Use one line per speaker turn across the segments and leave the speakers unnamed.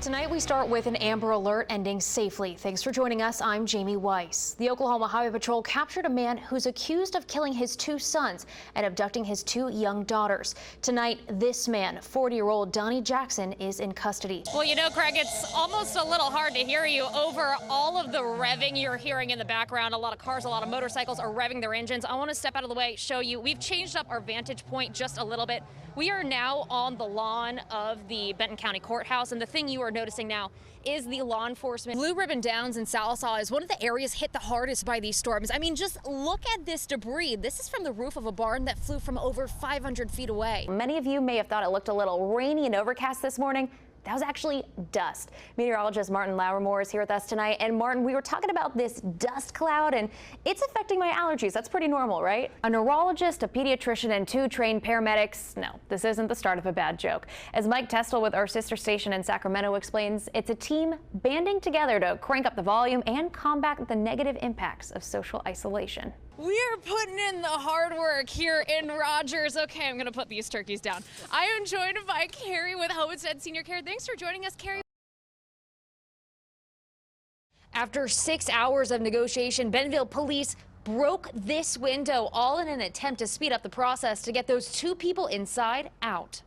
Tonight we start with an Amber Alert ending safely. Thanks for joining us. I'm Jamie Weiss. The Oklahoma Highway Patrol captured a man who's accused of killing his two sons and abducting his two young daughters. Tonight, this man, 40-year-old Donnie Jackson, is in custody.
Well, you know, Craig, it's almost a little hard to hear you over all of the revving you're hearing in the background. A lot of cars, a lot of motorcycles are revving their engines. I want to step out of the way, show you. We've changed up our vantage point just a little bit. We are now on the lawn of the Benton County Courthouse, and the thing you are noticing now is the law enforcement. Blue Ribbon Downs in Sallisaw is one of the areas hit the hardest by these storms. I mean, just look at this debris. This is from the roof of a barn that flew from over 500 feet away.
Many of you may have thought it looked a little rainy and overcast this morning. That was actually dust. Meteorologist Martin Lauermore is here with us tonight. And Martin, we were talking about this dust cloud and it's affecting my allergies. That's pretty normal, right? A neurologist, a pediatrician, and two trained paramedics. No, this isn't the start of a bad joke. As Mike Testel with our sister station in Sacramento explains, it's a team banding together to crank up the volume and combat the negative impacts of social isolation.
We are putting in the hard work here in Rogers. Okay, I'm going to put these turkeys down. I am joined by Carrie with Homestead Senior Care. Thanks for joining us, Carrie. After 6 hours of negotiation, Bentonville police broke this window, all in an attempt to speed up the process to get those two people inside out.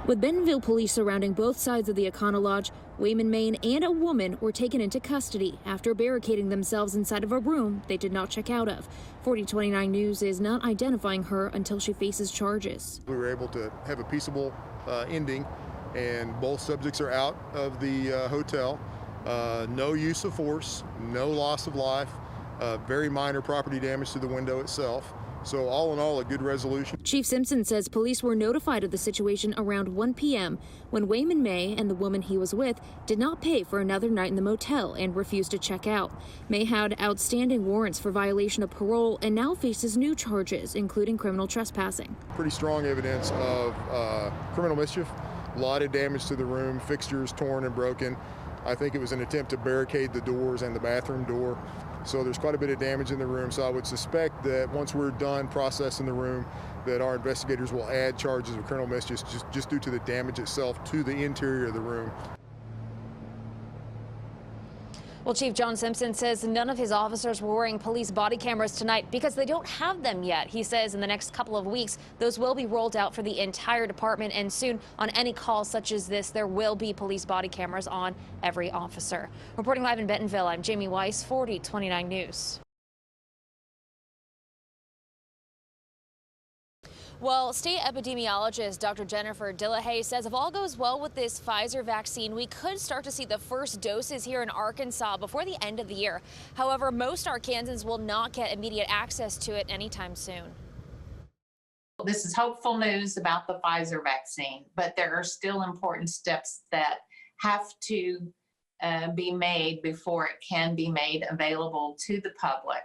With Bentonville police surrounding both sides of the Econo Lodge, Wayman Main and a woman were taken into custody after barricading themselves inside of a room they did not check out of. 4029 News is not identifying her until she faces charges.
We were able to have a peaceable ending, and both subjects are out of the hotel. No use of force, no loss of life, very minor property damage to the window itself. So all in all, a good resolution.
Chief Simpson says police were notified of the situation around 1 p.m. when Wayman May and the woman he was with did not pay for another night in the motel and refused to check out. May had outstanding warrants for violation of parole and now faces new charges, including criminal trespassing.
Pretty strong evidence of criminal mischief, a lot of damage to the room, fixtures torn and broken. I think it was an attempt to barricade the doors and the bathroom door. So there's quite a bit of damage in the room. So I would suspect that once we're done processing the room, that our investigators will add charges of criminal mischief just due to the damage itself to the interior of the room.
Well, Chief John Simpson says none of his officers were wearing police body cameras tonight because they don't have them yet. He says in the next couple of weeks, those will be rolled out for the entire department, and soon on any call such as this, there will be police body cameras on every officer. Reporting live in Bentonville, I'm Jamie Weiss, 4029 News. Well, state epidemiologist Dr. Jennifer Dillahay says if all goes well with this Pfizer vaccine, we could start to see the first doses here in Arkansas before the end of the year. However, most Arkansans will not get immediate access to it anytime soon.
This is hopeful news about the Pfizer vaccine, but there are still important steps that have to be made before it can be made available to the public.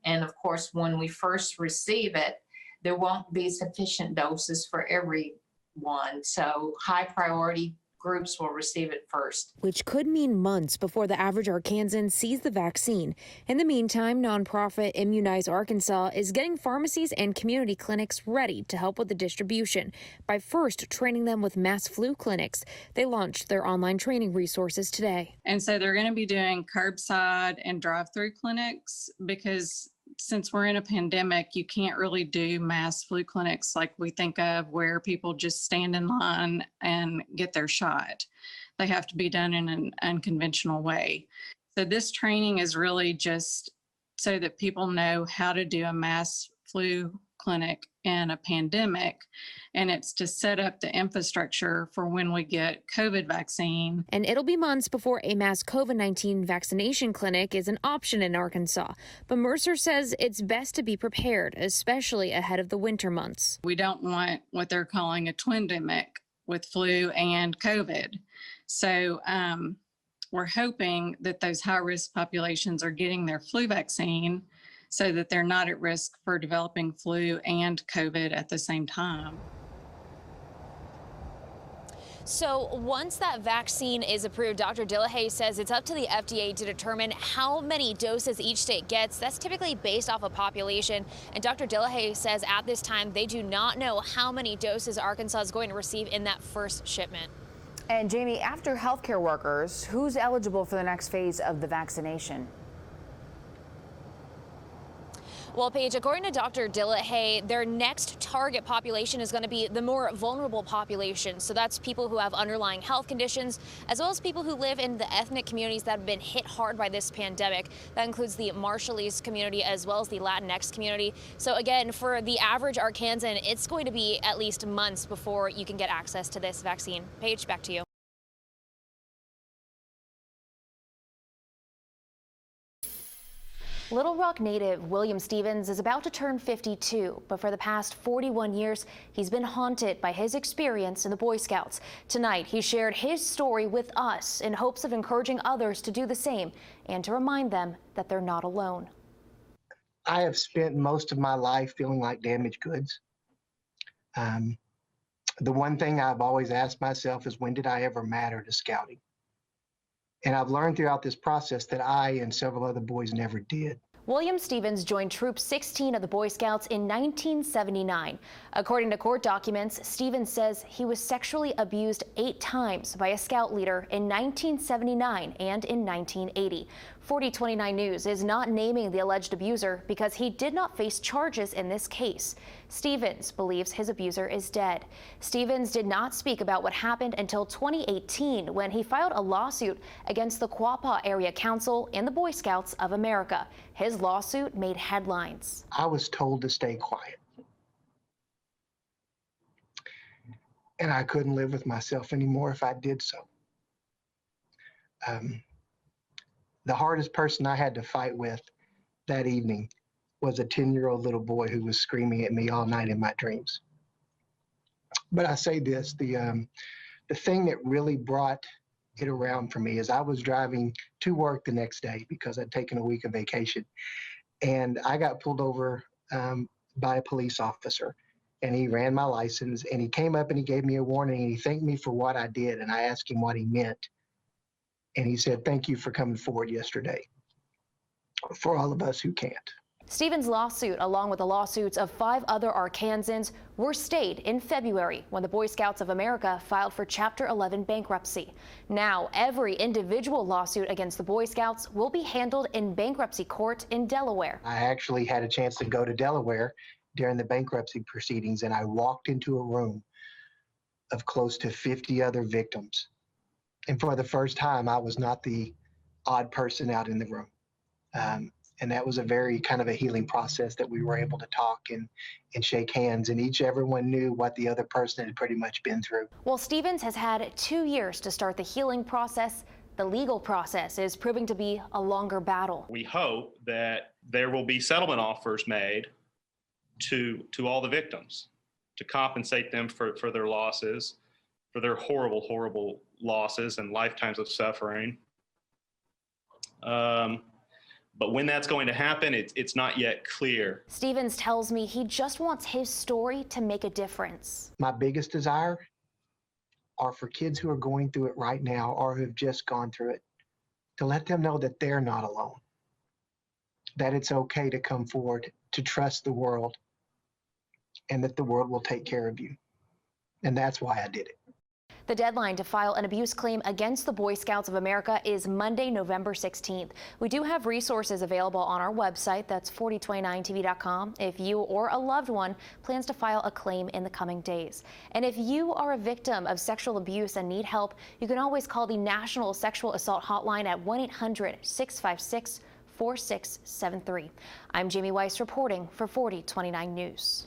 And of course, when we first receive it, there won't be sufficient doses for everyone. So high priority groups will receive it first.
Which could mean months before the average Arkansan sees the vaccine. In the meantime, nonprofit Immunize Arkansas is getting pharmacies and community clinics ready to help with the distribution by first training them with mass flu clinics. They launched their online training resources today.
And so they're going to be doing curbside and drive-through clinics because since we're in a pandemic, you can't really do mass flu clinics like we think of where people just stand in line and get their shot. They have to be done in an unconventional way. So this training is really just so that people know how to do a mass flu clinic in a pandemic, and it's to set up the infrastructure for when we get COVID vaccine.
And it'll be months before a mass COVID-19 vaccination clinic is an option in Arkansas. But Mercer says it's best to be prepared, especially ahead of the winter months.
We don't want what they're calling a twindemic with flu and COVID. So we're hoping that those high-risk populations are getting their flu vaccine so that they're not at risk for developing flu and COVID at the same time.
So once that vaccine is approved, Dr. Dillahay says it's up to the FDA to determine how many doses each state gets. That's typically based off a population. And Dr. Dillahay says at this time they do not know how many doses Arkansas is going to receive in that first shipment.
And Jamie, after healthcare workers, who's eligible for the next phase of the vaccination?
Well, Paige, according to Dr. Dillahay, their next target population is going to be the more vulnerable population. So that's people who have underlying health conditions, as well as people who live in the ethnic communities that have been hit hard by this pandemic. That includes the Marshallese community as well as the Latinx community. So again, for the average Arkansan, it's going to be at least months before you can get access to this vaccine. Paige, back to you.
Little Rock native William Stevens is about to turn 52, but for the past 41 years, he's been haunted by his experience in the Boy Scouts. Tonight, he shared his story with us in hopes of encouraging others to do the same and to remind them that they're not alone.
I have spent most of my life feeling like damaged goods. The one thing I've always asked myself is, when did I ever matter to scouting? And I've learned throughout this process that I and several other boys never did.
William Stevens joined Troop 16 of the Boy Scouts in 1979. According to court documents, Stevens says he was sexually abused 8 times by a scout leader in 1979 and in 1980. 4029 News is not naming the alleged abuser because he did not face charges in this case. Stevens believes his abuser is dead. Stevens did not speak about what happened until 2018 when he filed a lawsuit against the Quapaw Area Council and the Boy Scouts of America. His lawsuit made headlines.
I was told to stay quiet. And I couldn't live with myself anymore if I did so. The hardest person I had to fight with that evening was a 10-year-old little boy who was screaming at me all night in my dreams. But I say this, the thing that really brought it around for me is I was driving to work the next day because I'd taken a week of vacation, and I got pulled over by a police officer, and he ran my license, and he came up and he gave me a warning, and he thanked me for what I did, and I asked him what he meant. And he said, "Thank you for coming forward yesterday for all of us who can't."
Stevens' lawsuit, along with the lawsuits of 5 other Arkansans, were stayed in February when the Boy Scouts of America filed for Chapter 11 bankruptcy. Now, every individual lawsuit against the Boy Scouts will be handled in bankruptcy court in Delaware.
I actually had a chance to go to Delaware during the bankruptcy proceedings, and I walked into a room of close to 50 other victims. And for the first time, I was not the odd person out in the room. And that was a very kind of a healing process that we were able to talk and shake hands, and everyone knew what the other person had pretty much been through.
While Stevens has had 2 years to start the healing process, the legal process is proving to be a longer battle.
We hope that there will be settlement offers made to all the victims to compensate them for their losses, for their horrible, horrible losses and lifetimes of suffering. But when that's going to happen, it's not yet clear.
Stevens tells me he just wants his story to make a difference.
My biggest desire are for kids who are going through it right now or who have just gone through it, to let them know that they're not alone, that it's okay to come forward, to trust the world, and that the world will take care of you. And that's why I did it.
The deadline to file an abuse claim against the Boy Scouts of America is Monday, November 16th. We do have resources available on our website. That's 4029tv.com if you or a loved one plans to file a claim in the coming days. And if you are a victim of sexual abuse and need help, you can always call the National Sexual Assault Hotline at 1-800-656-4673. I'm Jamie Weiss reporting for 4029 News.